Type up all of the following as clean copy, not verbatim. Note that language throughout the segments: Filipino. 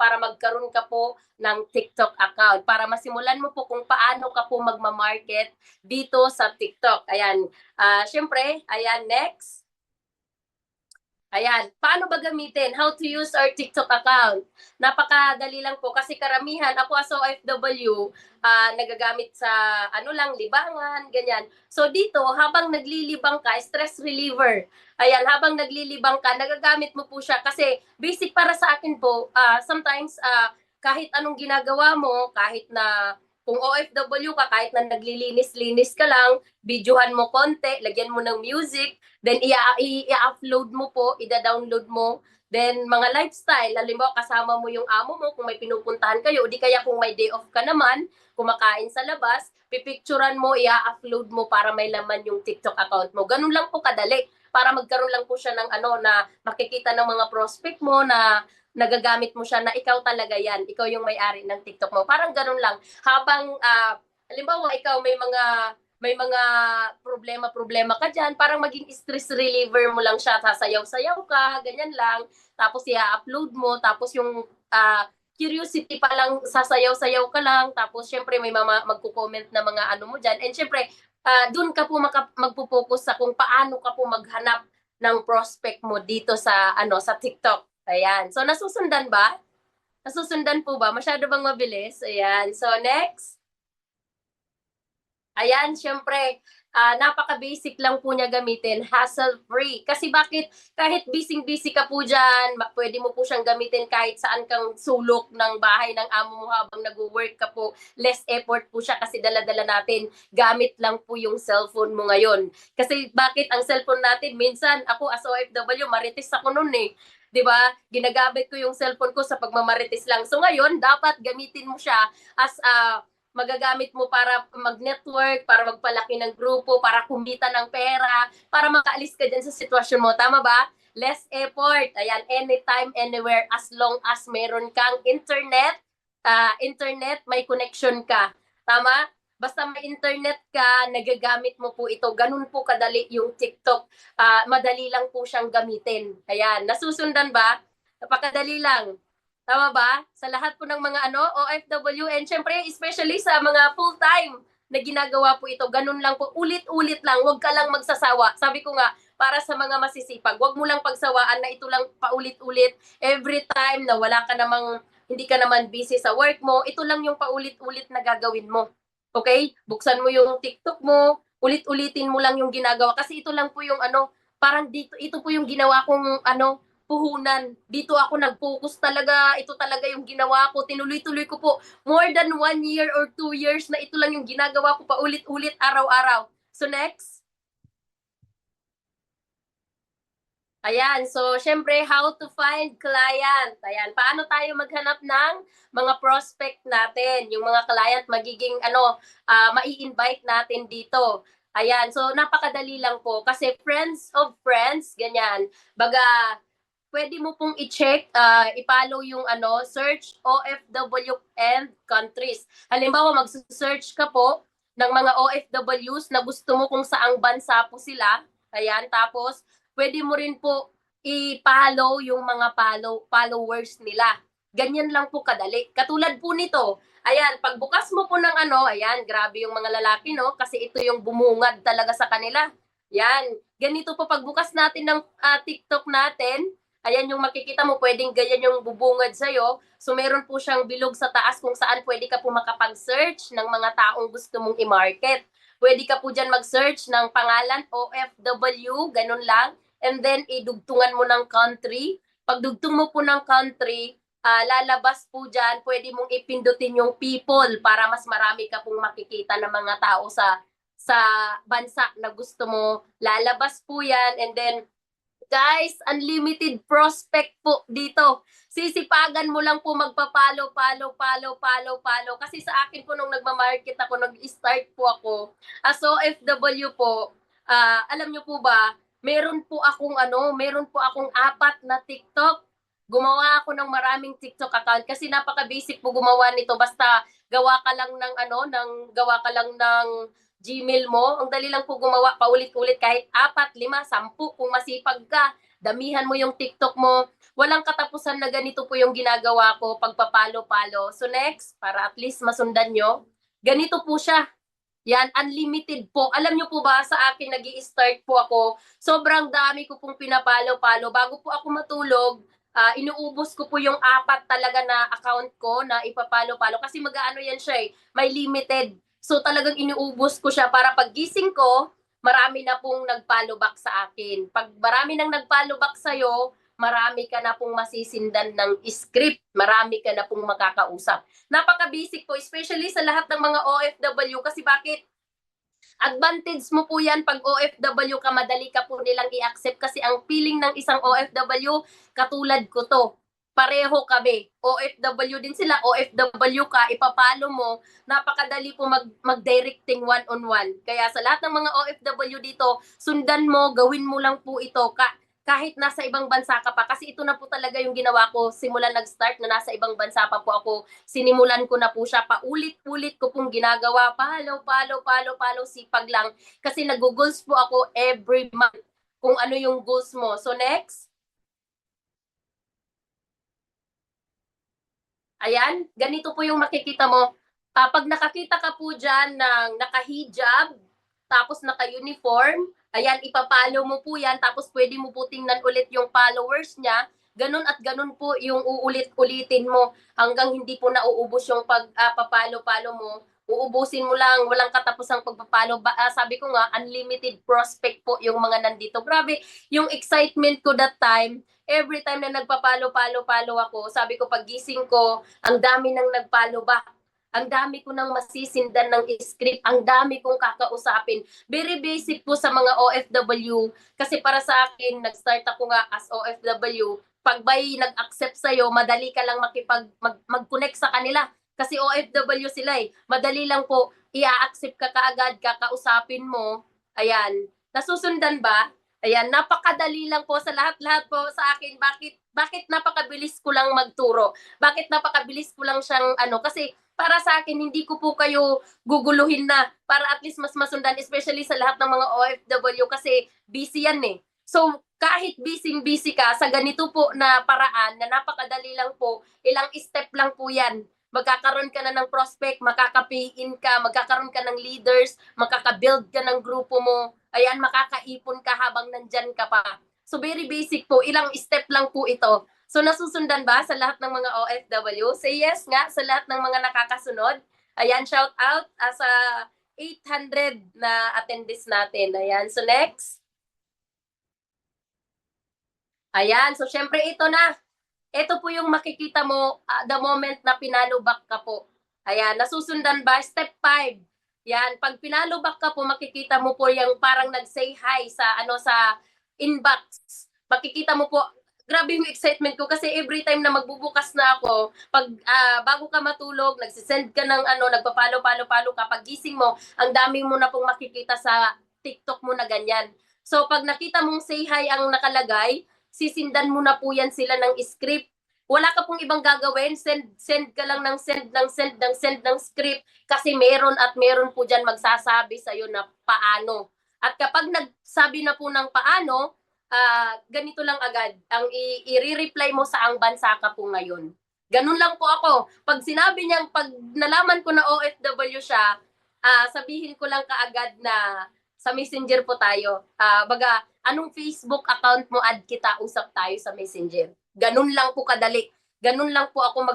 para magkaroon ka po ng TikTok account para masimulan mo po kung paano ka po magma-market dito sa TikTok. Ayan. Siyempre, ayan, next. Ayan, paano ba gamitin? How to use our TikTok account? Napakadali lang po kasi karamihan, ako as OFW, nagagamit sa ano lang, libangan, ganyan. So dito, habang naglilibang ka, stress reliever. Ayan, habang naglilibang ka, nagagamit mo po siya kasi basic para sa akin po, sometimes kahit anong ginagawa mo, kahit na kung OFW ka, kahit na naglilinis-linis ka lang, videohan mo konti, lagyan mo ng music, then i-upload mo po, ida-download mo. Then mga lifestyle, halimbawa kasama mo yung amo mo kung may pinupuntahan kayo, o di kaya kung may day off ka naman, kumakain sa labas, pipicturan mo, i-upload mo para may laman yung TikTok account mo. Ganun lang po kadali para magkaroon lang po siya ng ano na makikita ng mga prospect mo na nagagamit mo siya na ikaw talaga yan, ikaw yung may-ari ng TikTok mo. Parang ganun lang. Habang halimbawa ikaw may mga problema ka dyan, parang maging stress reliever mo lang siya, sasayaw-sayaw ka, ganyan lang, tapos i-upload mo, tapos yung curiosity pa lang, sasayaw-sayaw ka lang, tapos syempre may magko-comment na mga ano mo dyan, and syempre, dun ka po magpo-focus sa kung paano ka po maghanap ng prospect mo dito sa sa TikTok. Ayan. So, nasusundan ba? Nasusundan po ba? Masyado bang mabilis? Ayan. So, next. Ayan, syempre, napaka-basic lang po niya gamitin, hassle-free. Kasi bakit? Kahit busy-busy ka po dyan, pwede mo po siyang gamitin kahit saan kang sulok ng bahay ng amo mo habang nag-work ka po. Less effort po siya kasi dala-dala natin. Gamit lang po yung cellphone mo ngayon. Kasi bakit ang cellphone natin, minsan ako as OFW, marites ako nun eh. 'Di ba? Ginagamit ko yung cellphone ko sa pagmamarites lang. So ngayon, dapat gamitin mo siya as magagamit mo para mag-network, para magpalaki ng grupo, para kumita ng pera, para makaalis ka dyan sa sitwasyon mo. Tama ba? Less effort. Ayan, anytime, anywhere, as long as meron kang internet, may connection ka. Tama? Basta may internet ka, nagagamit mo po ito. Ganun po kadali yung TikTok. Madali lang po siyang gamitin. Ayan, nasusundan ba? Napakadali lang. Tama ba? Sa lahat po ng mga OFW, and syempre especially sa mga full-time na ginagawa po ito, ganun lang po, ulit-ulit lang, wag ka lang magsasawa. Sabi ko nga, para sa mga masisipag, wag mo lang pagsawaan na ito lang paulit-ulit, every time na hindi ka naman busy sa work mo, ito lang yung paulit-ulit na gagawin mo. Okay? Buksan mo yung TikTok mo, ulit-ulitin mo lang yung ginagawa, kasi ito lang po yung parang ito po yung ginawa kong puhunan. Dito ako nag-focus talaga. Ito talaga yung ginawa ko. Tinuloy-tuloy ko po. More than 1 year or 2 years na ito lang yung ginagawa ko pa ulit-ulit araw-araw. So next. Ayan. So syempre, how to find client. Ayan. Paano tayo maghanap ng mga prospect natin? Yung mga client magiging mai-invite natin dito. Ayan. So napakadali lang po. Kasi friends of friends, ganyan. Baga, pwede mo pong i-check, i-follow yung search OFW and countries. Halimbawa, mag-search ka po ng mga OFWs na gusto mo kung saang bansa po sila. Ayan, tapos pwede mo rin po i-follow yung mga followers nila. Ganyan lang po kadali. Katulad po nito, ayan, pagbukas mo po ng ayan, grabe yung mga lalaki, no? Kasi ito yung bumungad talaga sa kanila. Yan, ganito po pagbukas natin ng TikTok natin, ayan yung makikita mo, pwedeng ganyan yung bubungad sa'yo. So meron po siyang bilog sa taas kung saan pwede ka po makapag-search ng mga taong gusto mong i-market. Pwede ka po dyan mag-search ng pangalan, OFW, ganun lang. And then, idugtungan mo ng country. Pag dugtong mo po ng country, lalabas po dyan, pwede mong ipindutin yung people para mas marami ka pong makikita ng mga tao sa bansa na gusto mo. Lalabas po yan, and then guys, unlimited prospect po dito. Sisipagan mo lang po magpa-follow. Kasi sa akin po nung nagma-market ako, nag-start po ako, as OFW po, alam nyo po ba, meron po akong 4 na TikTok. Gumawa ako ng maraming TikTok account kasi napaka-basic po gumawa nito. Basta gawa ka lang ng Gmail mo, ang dali lang po gumawa paulit-ulit kahit 4, 5, 10 kung masipag ka. damihan mo yung TikTok mo. Walang katapusan na ganito po yung ginagawa ko, pagpapalo-palo. So next, para at least masundan nyo, ganito po siya. Yan, unlimited po. Alam nyo po ba, sa akin nag start po ako, sobrang dami ko pong pinapalo-palo. Bago po ako matulog, inuubos ko po yung 4 talaga na account ko na ipapalo-palo. Kasi mag-ano yan siya may limited. So talagang inuubos ko siya para pag gising ko, marami na pong nag-follow back sa akin. Pag marami nang nag-follow back sa'yo, marami ka na pong masisindan ng script. Marami ka na pong makakausap. Napaka-basic po, especially sa lahat ng mga OFW kasi bakit? Advantage mo po yan pag OFW ka, madali ka po nilang i-accept kasi ang feeling ng isang OFW, katulad ko to. Pareho kami. OFW din sila, OFW ka, ipapalo mo, napakadali po mag-directing one-on-one. Kaya sa lahat ng mga OFW dito, sundan mo, gawin mo lang po ito. Kahit nasa ibang bansa ka pa. Kasi ito na po talaga yung ginawa ko simula nag-start na nasa ibang bansa pa po ako. Sinimulan ko na po siya. Paulit-ulit ko pong ginagawa. Palo, sipag lang. Kasi nag-goals po ako every month kung ano yung goals mo. So next. Ayan, ganito po yung makikita mo. Pag nakakita ka po dyan ng naka-hijab, tapos naka-uniform, ayan, ipapalo mo po yan, tapos pwede mo po tingnan ulit yung followers niya, ganun at ganun po yung uulit-ulitin mo hanggang hindi po nauubos yung papalo-palo mo. Uubusin mo lang, walang katapusang pagpapalo. Sabi ko nga, unlimited prospect po yung mga nandito. Grabe, yung excitement ko that time, every time na nagpapalo-palo-palo ako, sabi ko pag gising ko, ang dami nang nagpalo back. Ang dami ko nang masisindan ng script, ang dami kong kakausapin. Very basic po sa mga OFW kasi para sa akin, nag-start ako nga as OFW. Pag may nag-accept sa'yo, madali ka lang mag-connect sa kanila. Kasi OFW sila Madali lang po, i-accept ka kaagad, kakausapin mo. Ayan. Nasusundan ba? Ayan, napakadali lang po sa lahat-lahat po sa akin. Bakit napakabilis ko lang magturo? Bakit napakabilis ko lang siyang kasi para sa akin hindi ko po kayo guguluhin na para at least mas masundan, especially sa lahat ng mga OFW kasi busy yan So kahit busy ka sa ganito po na paraan na napakadali lang po, ilang step lang po yan. Magkakaroon ka na ng prospect, makaka-pay-in ka, magkakaroon ka ng leaders, makaka-build ka ng grupo mo, ayan, makakaipon ka habang nandyan ka pa. So very basic po, ilang step lang po ito. So nasusundan ba sa lahat ng mga OFW? Say yes nga sa lahat ng mga nakakasunod. Ayan, shout out sa 800 na attendees natin. Ayan, so next. Ayan, so syempre ito na. Ito po yung makikita mo the moment na pinalubak ka po. Ayan, nasusundan ba? Step 5. Yan, pag pinalubak ka po, makikita mo po yung parang nag-say hi sa inbox. Makikita mo po, grabe yung excitement ko kasi every time na magbubukas na ako, pag bago ka matulog, nagsisend ka ng nagpapalo-palo-palo ka, pag gising mo, ang dami mo na pong makikita sa TikTok mo na ganyan. So pag nakita mong say hi ang nakalagay, sisindan mo na po yan sila ng script. Wala ka pong ibang gagawin, send ka lang ng send ng script kasi meron at meron po dyan magsasabi sa'yo na paano. At kapag nagsabi na po ng paano, ganito lang agad, ang i-reply mo sa ang bansa ka po ngayon. Ganun lang po ako. Pag sinabi niyang, pag nalaman ko na OFW siya, sabihin ko lang kaagad na sa Messenger po tayo. Baga, anong Facebook account mo, add kita, usap tayo sa Messenger. Ganun lang po kadali. Ganun lang po ako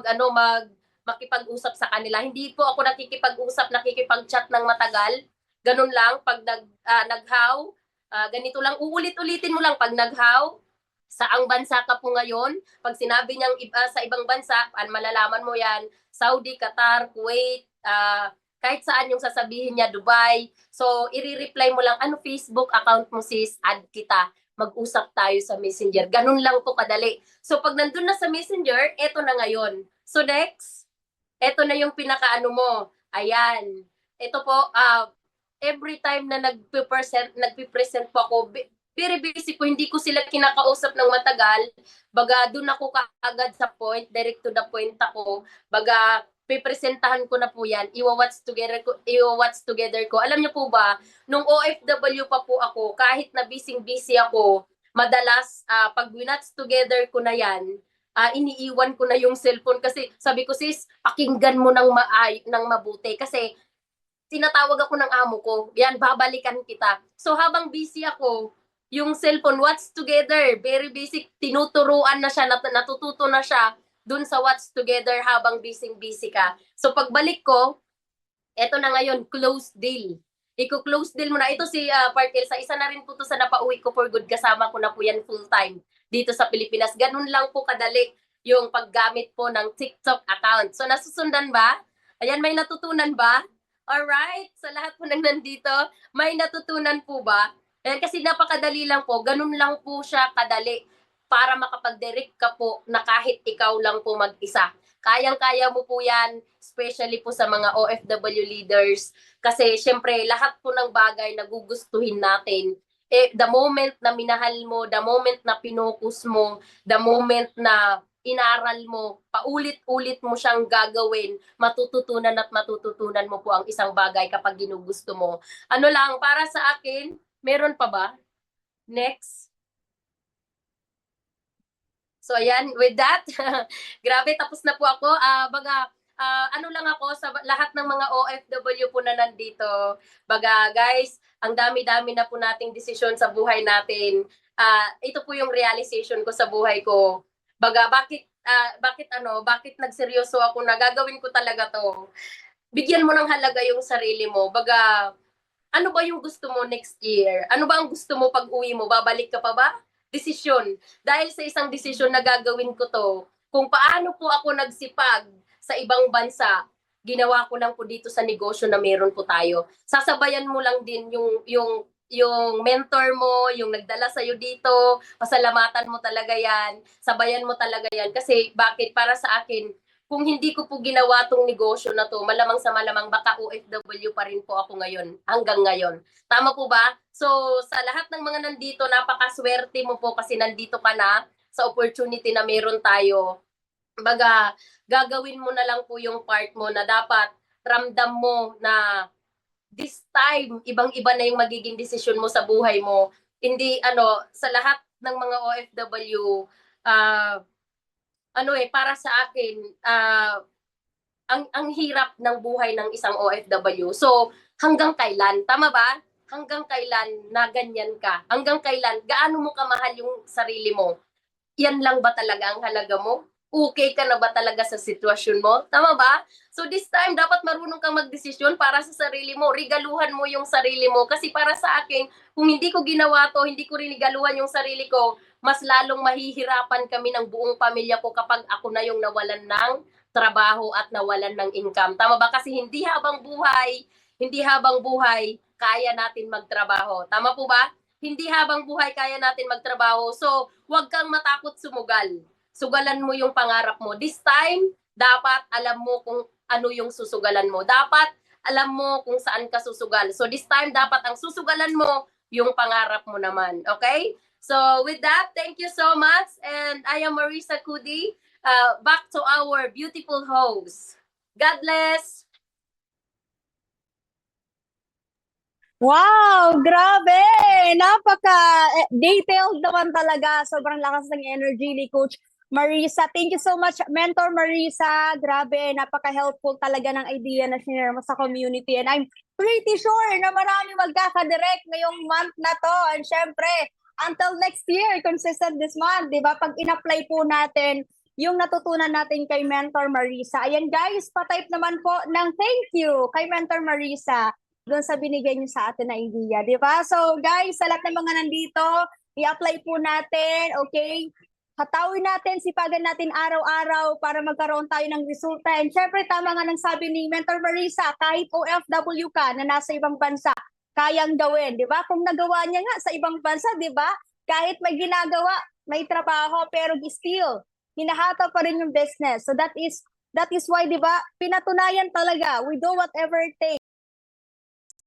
makipag-usap sa kanila. Hindi po ako nakikipag-usap, nakikipag-chat ng matagal. Ganun lang pag nag-how, ganito lang, uulit-ulitin mo lang pag nag-how, saang bansa ka po ngayon. Pag sinabi niyang sa ibang bansa, malalaman mo yan, Saudi, Qatar, Kuwait, kahit saan yung sasabihin niya, Dubai. So, i-reply mo lang, ano Facebook account mo sis, add kita. Mag-usap tayo sa Messenger. Ganun lang po kadali. So, pag nandun na sa Messenger, eto na ngayon. So, next, eto na yung pinakaano mo. Ayan. Ito po, every time na nagpipresent po ako, very busy po, hindi ko sila kinakausap ng matagal. Baga, dun ako kaagad sa point, direct to the point ako. Baga, pipresentahan ko na po yan, iwa-watch together ko. Alam niyo po ba, nung OFW pa po ako, kahit na busy ako, madalas pag winats together ko na yan, iniiwan ko na yung cellphone kasi sabi ko, sis, pakinggan mo ng mabuti kasi tinatawag ako ng amo ko, yan, babalikan kita. So habang busy ako, yung cellphone, what's together, very basic, tinuturuan na siya, natututo na siya dun sa what's together habang busy ka. So pagbalik ko, eto na ngayon, close deal. Iko-close deal mo na. Ito si Parkel, sa isa na rin po to sa napauwi ko for good. Kasama ko na po yan full time dito sa Pilipinas. Ganun lang po kadali yung paggamit po ng TikTok account. So nasusundan ba? Ayan, may natutunan ba? Alright, sa lahat po ng nandito, may natutunan po ba? Ayan, kasi napakadali lang po, ganun lang po siya kadali para makapag-direct ka po na kahit ikaw lang po mag-isa. Kayang-kaya mo po yan, especially po sa mga OFW leaders. Kasi syempre, lahat po ng bagay na gugustuhin natin, the moment na minahal mo, the moment na pinokus mo, the moment na inaral mo, paulit-ulit mo siyang gagawin, matututunan at matututunan mo po ang isang bagay kapag ginugusto mo. Ano lang, para sa akin, meron pa ba? Next. So ayan, with that, grabe, tapos na po ako. Ano lang ako sa lahat ng mga OFW po na nandito. Baga guys, ang dami-dami na po nating desisyon sa buhay natin. Ito po yung realization ko sa buhay ko. Baga, bakit nagseryoso ako na gagawin ko talaga to? Bigyan mo ng halaga yung sarili mo. Baga, ano ba yung gusto mo next year? Ano ba ang gusto mo pag uwi mo? Babalik ka pa ba? Desisyon. Dahil sa isang desisyon na gagawin ko to, kung paano po ako nagsipag sa ibang bansa, ginawa ko lang po dito sa negosyo na meron po tayo. Sasabayan mo lang din yung mentor mo, yung nagdala sa'yo dito, pasalamatan mo talaga yan, sabayan mo talaga yan. Kasi bakit? Para sa akin, kung hindi ko po ginawa tong negosyo na to, malamang sa malamang baka OFW pa rin po ako ngayon, hanggang ngayon. Tama po ba? So, sa lahat ng mga nandito, napakaswerte mo po kasi nandito ka na sa opportunity na meron tayo. Baga, gagawin mo na lang po yung part mo na dapat ramdam mo na this time, ibang-iba na yung magiging desisyon mo sa buhay mo. Hindi, sa lahat ng mga OFW, para sa akin, ang hirap ng buhay ng isang OFW. So, hanggang kailan? Tama ba? Hanggang kailan na ganyan ka? Hanggang kailan? Gaano mo kamahal yung sarili mo? Yan lang ba talaga ang halaga mo? Okay ka na ba talaga sa sitwasyon mo? Tama ba? So this time, dapat marunong kang magdesisyon para sa sarili mo. Regaluhan mo yung sarili mo. Kasi para sa akin, kung hindi ko ginawa to, hindi ko rinigaluhan yung sarili ko, mas lalong mahihirapan kami ng buong pamilya ko kapag ako na yung nawalan ng trabaho at nawalan ng income. Tama ba? Kasi hindi habang buhay, kaya natin magtrabaho. Tama po ba? Hindi habang buhay kaya natin magtrabaho. So, huwag kang matakot sumugal. Sugalan mo yung pangarap mo. This time, dapat alam mo kung ano yung susugalan mo. Dapat alam mo kung saan ka susugal. So this time, dapat ang susugalan mo yung pangarap mo naman. Okay? So with that, thank you so much. And I am Marisa Cudi. Back to our beautiful host. God bless! Wow, grabe! Napaka-detailed naman talaga. Sobrang lakas ng energy ni Coach Marisa. Thank you so much, Mentor Marisa. Grabe, napaka-helpful talaga ng idea na sinare mo sa community. And I'm pretty sure na marami magkakadirect ngayong month na to. And syempre, until next year, consistent this month, di ba? Pag in-apply po natin yung natutunan natin kay Mentor Marisa. Ayan guys, patype naman po ng thank you kay Mentor Marisa doon sa binigay niyo sa atin na idea, di ba? So guys, sa lahat ng mga nandito, i-apply po natin, okay? Hatawin natin, sipagan natin araw-araw para magkaroon tayo ng resulta. And syempre, tama nga ng sabi ni Mentor Marisa, kahit OFW ka na nasa ibang bansa, kayang gawin, di ba? Kung nagawa niya nga sa ibang bansa, di ba? Kahit may ginagawa, may trabaho, pero still, hinahataw pa rin yung business. So that is why, di ba, pinatunayan talaga, we do whatever it takes